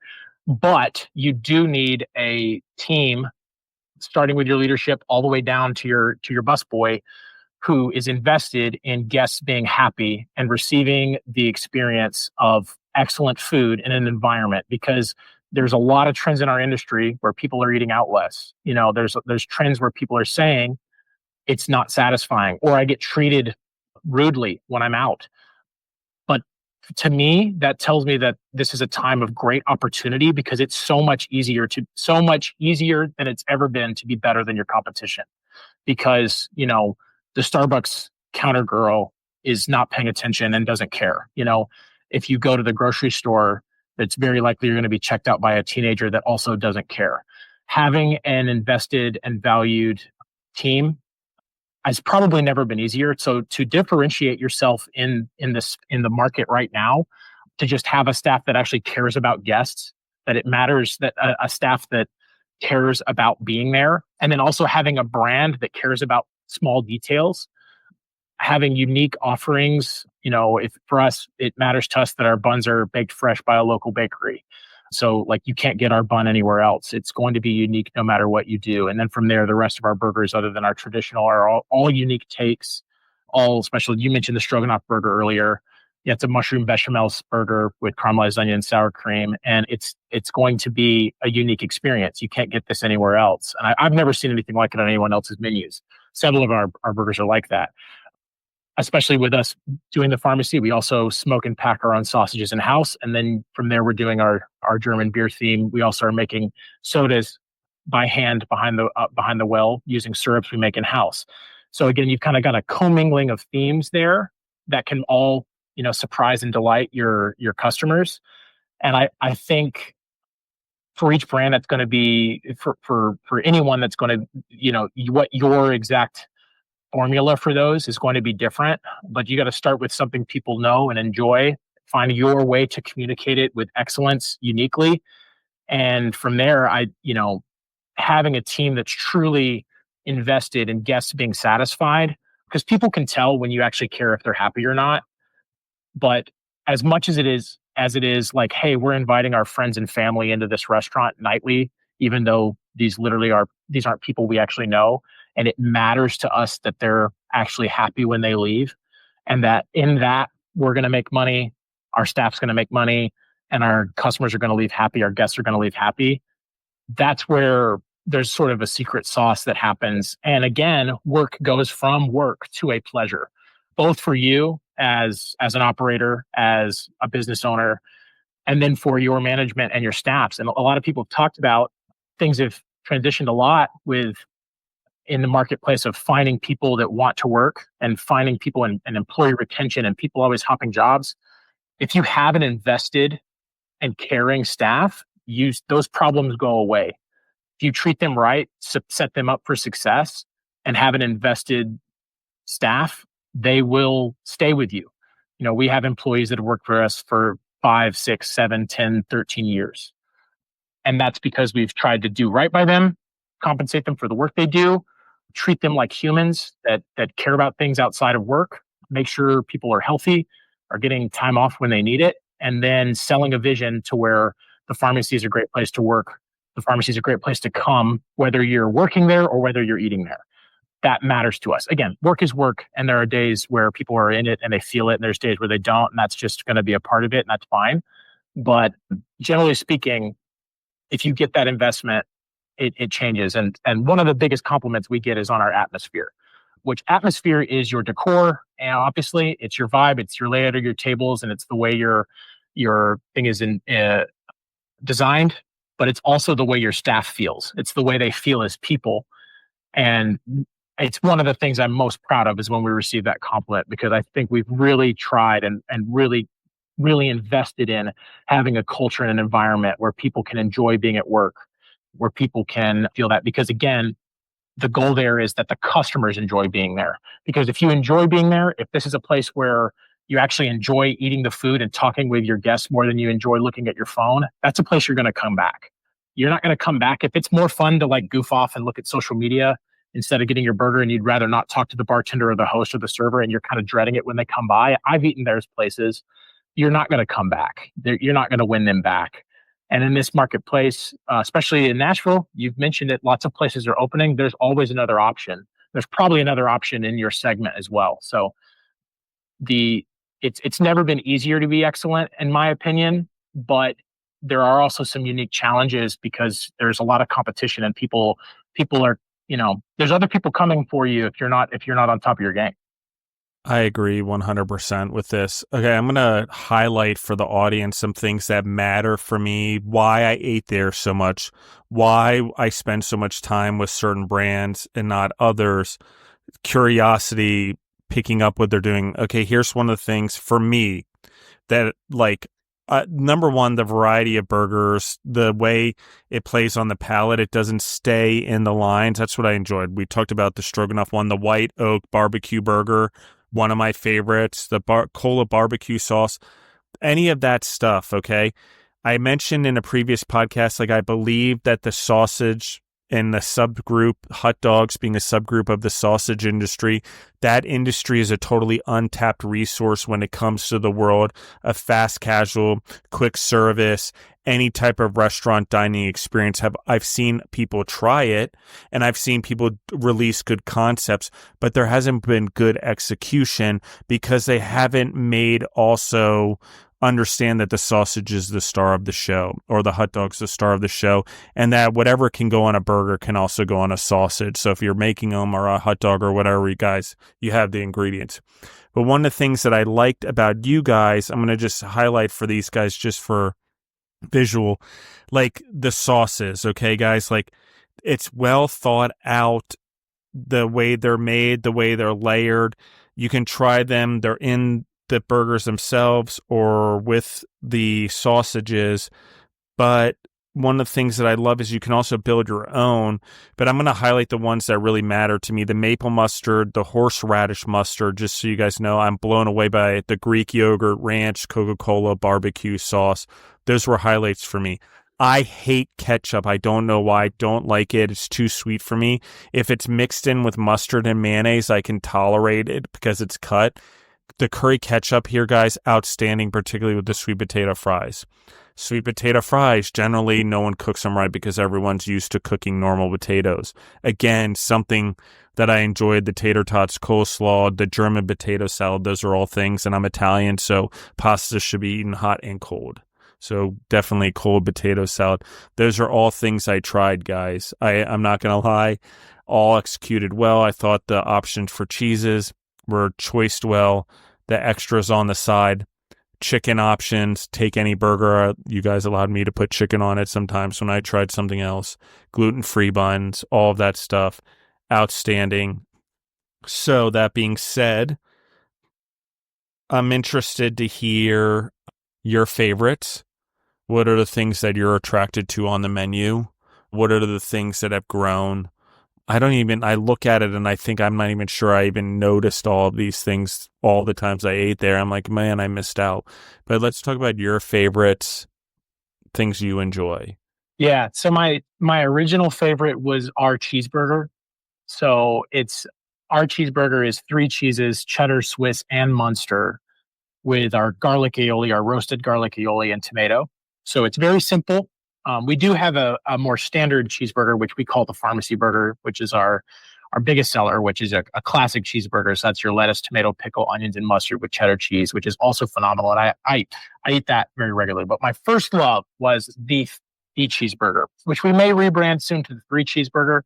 But you do need a team, starting with your leadership all the way down to your busboy, who is invested in guests being happy and receiving the experience of excellent food in an environment. Because there's a lot of trends in our industry where people are eating out less. There's trends where people are saying it's not satisfying, or I get treated rudely when I'm out. But to me, that tells me that this is a time of great opportunity, because it's so much easier than it's ever been to be better than your competition. Because, the Starbucks counter girl is not paying attention and doesn't care. If you go to the grocery store, it's very likely you're going to be checked out by a teenager that also doesn't care. Having an invested and valued team has probably never been easier. So to differentiate yourself in the market right now, to just have a staff that actually cares about guests, that it matters, that a staff that cares about being there, and then also having a brand that cares about small details, having unique offerings. If for us, it matters to us that our buns are baked fresh by a local bakery. So you can't get our bun anywhere else. It's going to be unique no matter what you do. And then from there, the rest of our burgers, other than our traditional, are all unique takes, all special. You mentioned the stroganoff burger earlier. Yeah, it's a mushroom bechamel burger with caramelized onion and sour cream. And it's going to be a unique experience. You can't get this anywhere else. And I've never seen anything like it on anyone else's menus. Several of our burgers are like that. Especially with us doing the pharmacy, we also smoke and pack our own sausages in-house. And then from there, we're doing our German beer theme. We also are making sodas by hand behind the well using syrups we make in-house. So again, you've kind of got a commingling of themes there that can all, surprise and delight your customers. And I think for each brand, that's going to be, for anyone that's going to, what your exact formula for those is going to be different, but you got to start with something people know and enjoy, find your way to communicate it with excellence uniquely. And from there, having a team that's truly invested in guests being satisfied, because people can tell when you actually care if they're happy or not. But as much as it is like, hey, we're inviting our friends and family into this restaurant nightly, even though these aren't people we actually know. And it matters to us that they're actually happy when they leave, and that in that we're going to make money, our staff's going to make money, and our customers are going to leave happy, our guests are going to leave happy. That's where there's sort of a secret sauce that happens. And again, work goes from work to a pleasure, both for you as an operator, as a business owner, and then for your management and your staffs. And a lot of people have talked about things have transitioned a lot in the marketplace of finding people that want to work and finding people and employee retention and people always hopping jobs. If you have an invested and caring staff, those problems go away. If you treat them right, set them up for success, and have an invested staff, they will stay with you. We have employees that have worked for us for 5, 6, 7, 10, 13 years. And that's because we've tried to do right by them, compensate them for the work they do, treat them like humans that care about things outside of work, make sure people are healthy, are getting time off when they need it, and then selling a vision to where the pharmacy is a great place to work. The pharmacy is a great place to come, whether you're working there or whether you're eating there. That matters to us. Again, work is work, and there are days where people are in it and they feel it, and there's days where they don't, and that's just going to be a part of it, and that's fine. But generally speaking, if you get that investment it changes. And one of the biggest compliments we get is on our atmosphere, which atmosphere is your decor. And obviously it's your vibe, it's your layout of your tables, and it's the way your thing is designed, but it's also the way your staff feels. It's the way they feel as people. And it's one of the things I'm most proud of is when we receive that compliment, because I think we've really tried and really, really invested in having a culture and an environment where people can enjoy being at work, where people can feel that. Because again, the goal there is that the customers enjoy being there. Because if you enjoy being there, if this is a place where you actually enjoy eating the food and talking with your guests more than you enjoy looking at your phone, that's a place you're going to come back. You're not going to come back if it's more fun to like goof off and look at social media instead of getting your burger, and you'd rather not talk to the bartender or the host or the server, and you're kind of dreading it when they come by. I've eaten those places. You're not going to come back. You're not going to win them back. And in this marketplace, especially in Nashville, you've mentioned it, lots of places are opening. There's always another option. There's probably another option in your segment as well. So it's never been easier to be excellent, in my opinion, but there are also some unique challenges because there's a lot of competition, and people are, there's other people coming for you if you're not on top of your game. I agree 100% with this. Okay, I'm going to highlight for the audience some things that matter for me, why I ate there so much, why I spend so much time with certain brands and not others, curiosity, picking up what they're doing. Okay, here's one of the things for me that number one, the variety of burgers, the way it plays on the palate, it doesn't stay in the lines. That's what I enjoyed. We talked about the stroganoff one, the white oak barbecue burger, one of my favorites, the cola barbecue sauce, any of that stuff. Okay. I mentioned in a previous podcast, I believe that the sausage and the subgroup, hot dogs being a subgroup of the sausage industry, that industry is a totally untapped resource when it comes to the world of fast casual, quick service, any type of restaurant dining experience. I've seen people try it, and I've seen people release good concepts, but there hasn't been good execution because they haven't made also understand that the sausage is the star of the show, or the hot dog's the star of the show, and that whatever can go on a burger can also go on a sausage. So if you're making them, or a hot dog or whatever, you have the ingredients. But one of the things that I liked about you guys, I'm going to just highlight for these guys just for visual, the sauces. Okay, guys, it's well thought out, the way they're made, the way they're layered. You can try them. They're in the burgers themselves or with the sausages. But one of the things that I love is you can also build your own. But I'm going to highlight the ones that really matter to me. The maple mustard, the horseradish mustard, just so you guys know, I'm blown away by it. The Greek yogurt, ranch, Coca-Cola, barbecue sauce. Those were highlights for me. I hate ketchup. I don't know why. I don't like it. It's too sweet for me. If it's mixed in with mustard and mayonnaise, I can tolerate it because it's cut. The curry ketchup here, guys, outstanding, particularly with the sweet potato fries. Sweet potato fries, generally no one cooks them right because everyone's used to cooking normal potatoes. Again, something that I enjoyed, the tater tots, coleslaw, the German potato salad, those are all things, and I'm Italian, so pasta should be eaten hot and cold. So definitely cold potato salad. Those are all things I tried, guys. I'm not going to lie, all executed well. I thought the options for cheeses were choiced well. The extras on the side, chicken options, take any burger. You guys allowed me to put chicken on it sometimes when I tried something else. Gluten-free buns, all of that stuff, outstanding. So that being said, I'm interested to hear your favorites. What are the things that you're attracted to on the menu? What are the things that have grown? I look at it and I think I'm not even sure I even noticed all of these things all the times I ate there. I'm like, man, I missed out. But let's talk about your favorites, things you enjoy. Yeah. So my original favorite was our cheeseburger. So our cheeseburger is 3 cheeses, cheddar, Swiss, and Munster, with our garlic aioli, our roasted garlic aioli and tomato. So it's very simple. We do have a more standard cheeseburger, which we call the pharmacy burger, which is our biggest seller, which is a classic cheeseburger. So that's your lettuce, tomato, pickle, onions, and mustard with cheddar cheese, which is also phenomenal. And I eat that very regularly. But my first love was the the cheeseburger, which we may rebrand soon to the 3 cheeseburger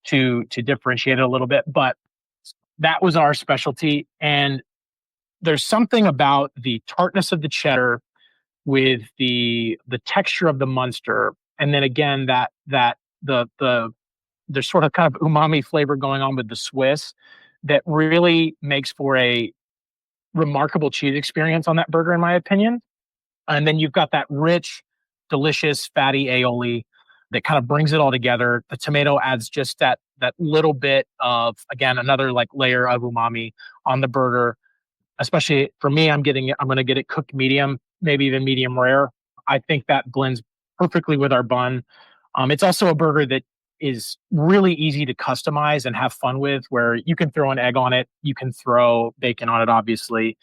to differentiate it a little bit. But that was our specialty. And there's something about the tartness of the cheddar with the texture of the Munster, and then again the there's sort of kind of umami flavor going on with the Swiss that really makes for a remarkable cheese experience on that burger, in my opinion. And then you've got that rich, delicious, fatty aioli that kind of brings it all together. The tomato adds just that little bit of, again, another like layer of umami on the burger. Especially for me, I'm going to get it cooked medium, maybe even medium rare. I think that blends perfectly with our bun. It's also a burger that is really easy to customize and have fun with, where you can throw an egg on it. You can throw bacon on it, obviously,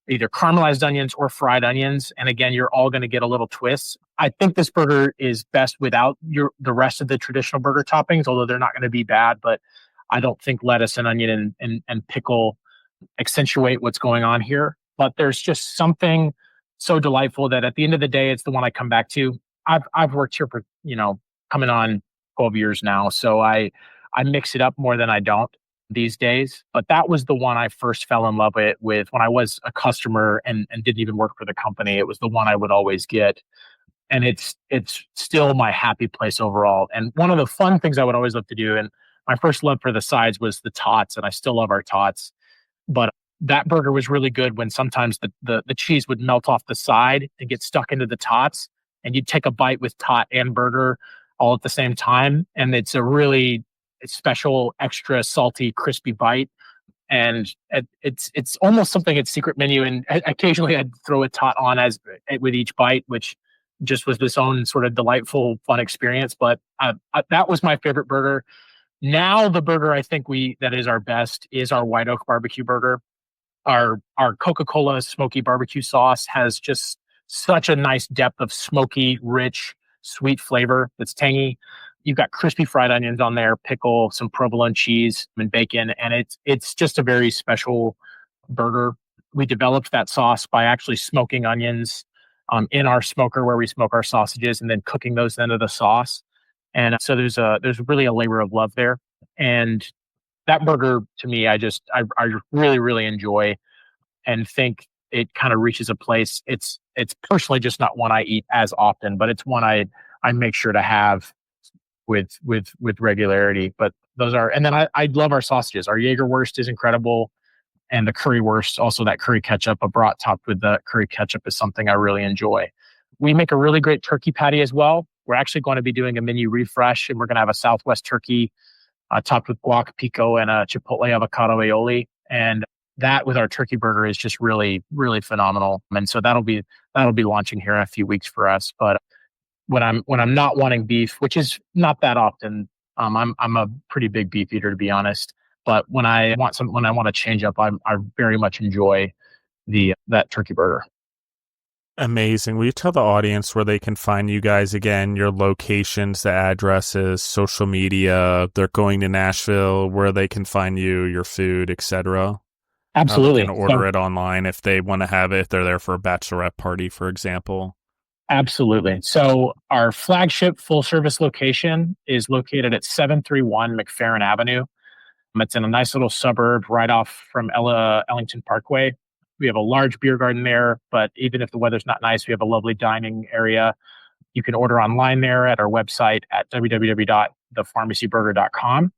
either caramelized onions or fried onions. And again, you're all going to get a little twist. I think this burger is best without the rest of the traditional burger toppings, although they're not going to be bad. But I don't think lettuce and onion and pickle accentuate what's going on here. But there's just something so delightful that at the end of the day, it's the one I come back to. I've worked here for, coming on 12 years now. So I mix it up more than I don't these days. But that was the one I first fell in love with when I was a customer and didn't even work for the company. It was the one I would always get. And it's still my happy place overall. And one of the fun things I would always love to do, and my first love for the sides was the tots, and I still love our tots. But that burger was really good when sometimes the cheese would melt off the side and get stuck into the tots, and you'd take a bite with tot and burger all at the same time. And it's a really special, extra salty, crispy bite. And it's almost something at secret menu. And occasionally I'd throw a tot on with each bite, which just was this own sort of delightful, fun experience. But that was my favorite burger. Now the burger I think that is our best is our White Oak barbecue burger. Our Coca-Cola smoky barbecue sauce has just such a nice depth of smoky, rich, sweet flavor that's tangy. You've got crispy fried onions on there, pickle, some provolone cheese, and bacon, and it's just a very special burger. We developed that sauce by actually smoking onions in our smoker where we smoke our sausages, and then cooking those into the sauce. And so there's really a labor of love there. And that burger, to me, I really, really enjoy and think it kind of reaches a place. It's personally just not one I eat as often, but it's one I make sure to have with regularity. But those are, and then I love our sausages. Our Jaegerwurst is incredible. And the currywurst, also that curry ketchup, a brat topped with the curry ketchup, is something I really enjoy. We make a really great turkey patty as well. We're actually going to be doing a menu refresh, and we're going to have a Southwest turkey topped with guac pico and a chipotle avocado aioli. And that with our turkey burger is just really, really phenomenal. And so that'll be launching here in a few weeks for us. But when I'm not wanting beef, which is not that often, I'm a pretty big beef eater, to be honest. But when I want to change up, I very much enjoy that turkey burger. Amazing. Will you tell the audience where they can find you guys again, your locations, the addresses, social media, they're going to Nashville, where they can find you, your food, etc.? Absolutely. They can order it online if they want to have it, if they're there for a bachelorette party, for example. Absolutely. So our flagship full service location is located at 731 McFerrin Avenue. It's in a nice little suburb right off from Ellington Parkway. We have a large beer garden there, but even if the weather's not nice, we have a lovely dining area. You can order online there at our website at www.thepharmacyburger.com.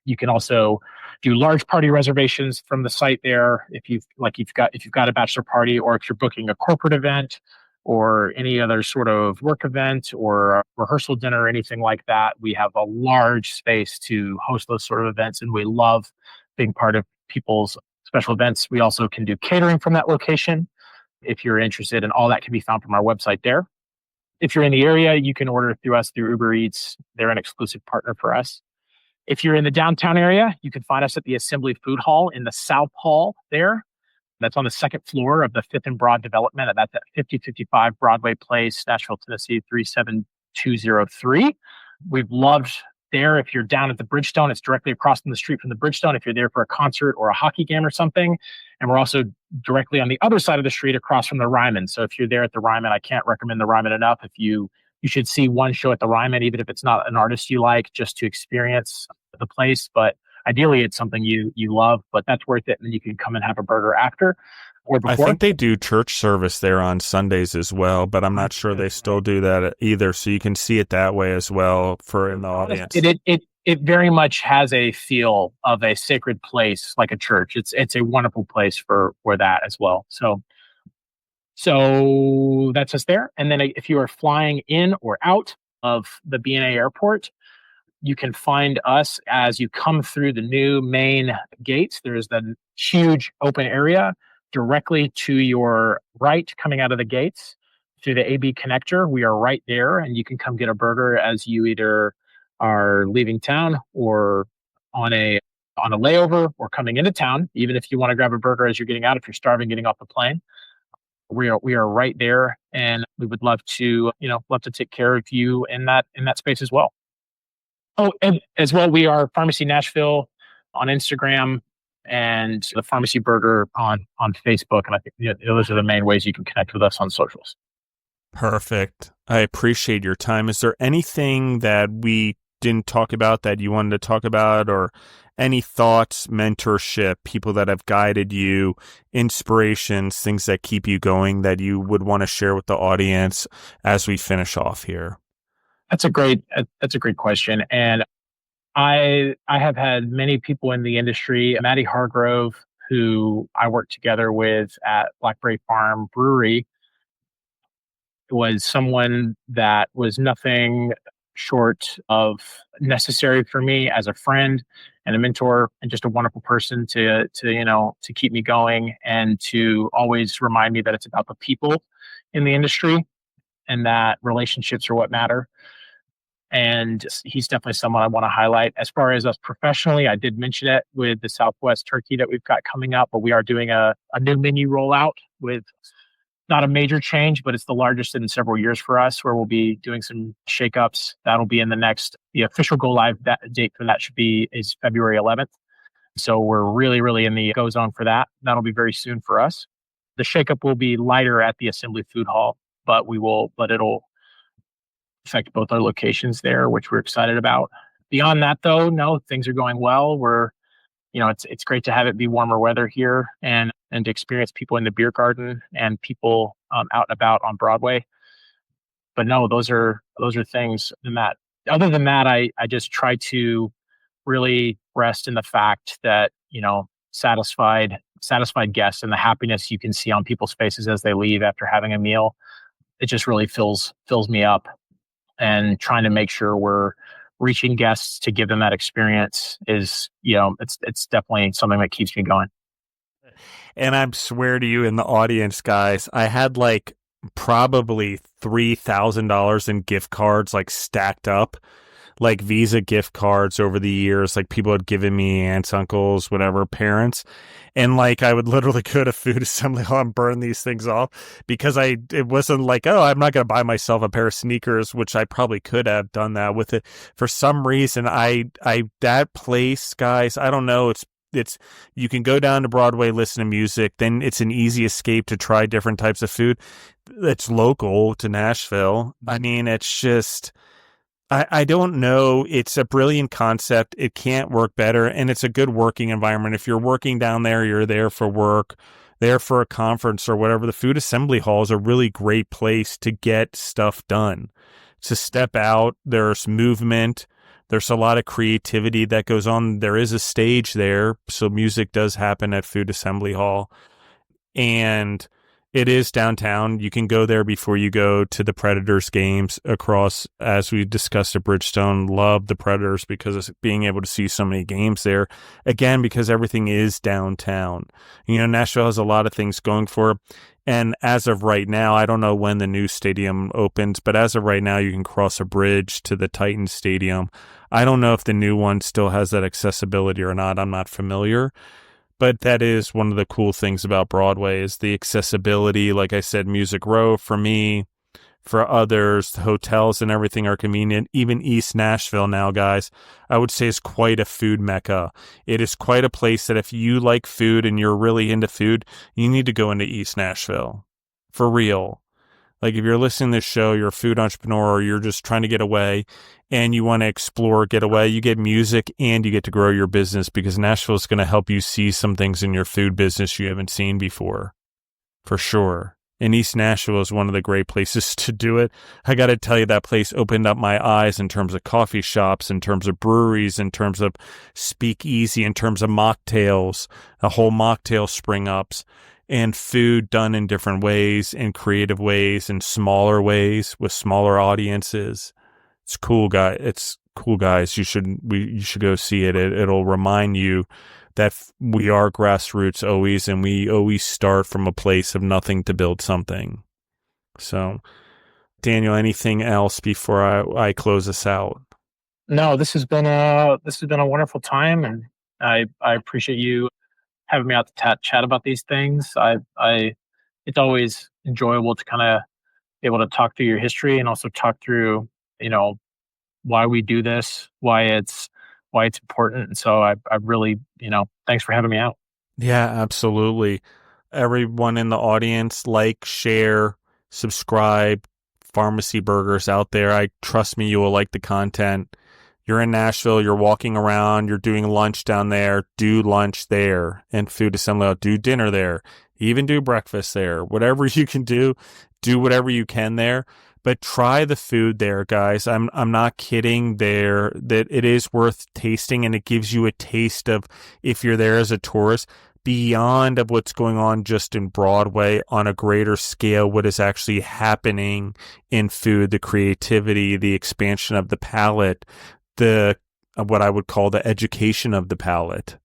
You can also do large party reservations from the site there if you've got a bachelor party, or if you're booking a corporate event or any other sort of work event or a rehearsal dinner or anything like that. We have a large space to host those sort of events, and we love being part of people's special events. We also can do catering from that location if you're interested, and all that can be found from our website there. If you're in the area, you can order through us through Uber Eats. They're an exclusive partner for us. If you're in the downtown area, you can find us at the Assembly Food Hall in the South Hall there. That's on the second floor of the 5th and Broad development. That's at 5055 Broadway Place, Nashville, Tennessee, 37203. We've loved there. If you're down at the Bridgestone, it's directly across from the street from the Bridgestone if you're there for a concert or a hockey game or something. And we're also directly on the other side of the street across from the Ryman. So if you're there at the Ryman, I can't recommend the Ryman enough. If you you should see one show at the Ryman, even if it's not an artist you like, just to experience the place. But ideally, it's something you love, but that's worth it. And you can come and have a burger after or I before. think they do church service there on Sundays as well, but I'm not sure they still do that either. So you can see it that way as well for in the audience. It very much has a feel of a sacred place, like a church. It's a wonderful place for that as well. So that's us there. And then if you are flying in or out of the BNA airport, you can find us as you come through the new main gates. There's the huge open area directly to your right coming out of the gates through the AB connector. We are right there, and you can come get a burger as you either are leaving town or on a layover or coming into town. Even if you want to grab a burger as you're getting out, if you're starving getting off the plane, we are right there, and we would love to take care of you in that space as well. Oh, and as well, we are Pharmacy Nashville on Instagram and the Pharmacy Burger on Facebook, and I think those are the main ways you can connect with us on socials. Perfect. I appreciate your time. Is there anything that we didn't talk about that you wanted to talk about, or any thoughts, mentorship, people that have guided you, inspirations, things that keep you going that you would want to share with the audience as we finish off here? That's a great question. And I have had many people in the industry. Maddie Hargrove, who I worked together with at Blackberry Farm Brewery, was someone that was nothing short of necessary for me as a friend and a mentor, and just a wonderful person to keep me going and to always remind me that it's about the people in the industry and that relationships are what matter. And he's definitely someone I want to highlight. As far as us professionally, I did mention it with the Southwest Turkey that we've got coming up, but we are doing a new menu rollout with not a major change, but it's the largest in several years for us, where we'll be doing some shakeups. That'll be in the official go live date for that is February 11th. So we're really, really in the go zone for that. That'll be very soon for us. The shakeup will be lighter at the Assembly Food Hall, but it'll affect both our locations there, which we're excited about. Beyond that, though, no, things are going well. It's great to have it be warmer weather here and to experience people in the beer garden and people out and about on Broadway. But no, those are things. Other than that, I just try to really rest in the fact that satisfied guests and the happiness you can see on people's faces as they leave after having a meal. It just really fills me up. And trying to make sure we're reaching guests to give them that experience is, it's definitely something that keeps me going. And I swear to you, in the audience, guys, I had like probably $3,000 in gift cards like stacked up, like Visa gift cards over the years. Like people had given me, aunts, uncles, whatever, parents. And like I would literally go to food assembly hall and burn these things off because it wasn't like, oh, I'm not going to buy myself a pair of sneakers, which I probably could have done that with it. For some reason, that place, guys, I don't know. It's you can go down to Broadway, listen to music, then it's an easy escape to try different types of food. It's local to Nashville. I mean, it's just, I don't know. It's a brilliant concept. It can't work better. And it's a good working environment. If you're working down there, you're there for work, there for a conference or whatever. The food assembly hall is a really great place to get stuff done, to step out. There's movement. There's a lot of creativity that goes on. There is a stage there. So music does happen at food assembly hall. And it is downtown. You can go there before you go to the Predators games across, as we discussed at Bridgestone. Love the Predators because of being able to see so many games there. Again, because everything is downtown. Nashville has a lot of things going for it. And as of right now, I don't know when the new stadium opens, but as of right now, you can cross a bridge to the Titans Stadium. I don't know if the new one still has that accessibility or not. I'm not familiar. But that is one of the cool things about Broadway is the accessibility. Like I said, Music Row for me, for others, hotels and everything are convenient. Even East Nashville now, guys, I would say is quite a food mecca. It is quite a place that if you like food and you're really into food, you need to go into East Nashville. For real. Like if you're listening to this show, you're a food entrepreneur, or you're just trying to get away and you want to explore, get away, you get music and you get to grow your business, because Nashville is going to help you see some things in your food business you haven't seen before, for sure. And East Nashville is one of the great places to do it. I got to tell you, that place opened up my eyes in terms of coffee shops, in terms of breweries, in terms of speakeasy, in terms of mocktails, a whole mocktail spring ups, and food done in different ways, in creative ways, in smaller ways with smaller audiences. It's cool, guys. You should go see it. It'll remind you that we are grassroots always, and we always start from a place of nothing to build something. So, Daniel, anything else before I close us out? No, this has been a wonderful time, and I appreciate you having me out to chat about these things. It's always enjoyable to kind of be able to talk through your history and also talk through, why we do this, why it's important. And so I really, thanks for having me out. Yeah, absolutely. Everyone in the audience, like, share, subscribe. Pharmacy Burgers out there. Trust me, you will like the content. You're in Nashville, you're walking around, you're doing lunch down there, do lunch there, and food assembly out, do dinner there, even do breakfast there. Whatever you can do whatever you can there. But try the food there, guys. I'm not kidding there, that it is worth tasting, and it gives you a taste of, if you're there as a tourist, beyond of what's going on just in Broadway, on a greater scale, what is actually happening in food, the creativity, the expansion of the palate, what I would call the education of the palate.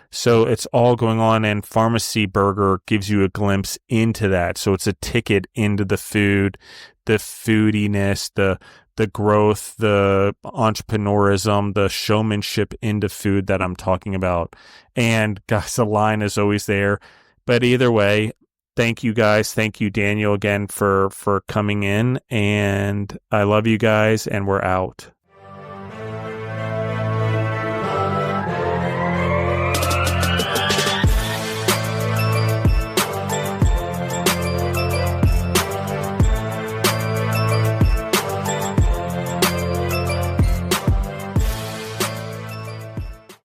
So it's all going on, and Pharmacy Burger gives you a glimpse into that. So it's a ticket into the food, the foodiness, the growth, the entrepreneurism, the showmanship into food that I'm talking about. And guys, the line is always there. But either way, thank you guys. Thank you, Daniel, again for coming in. And I love you guys, and we're out.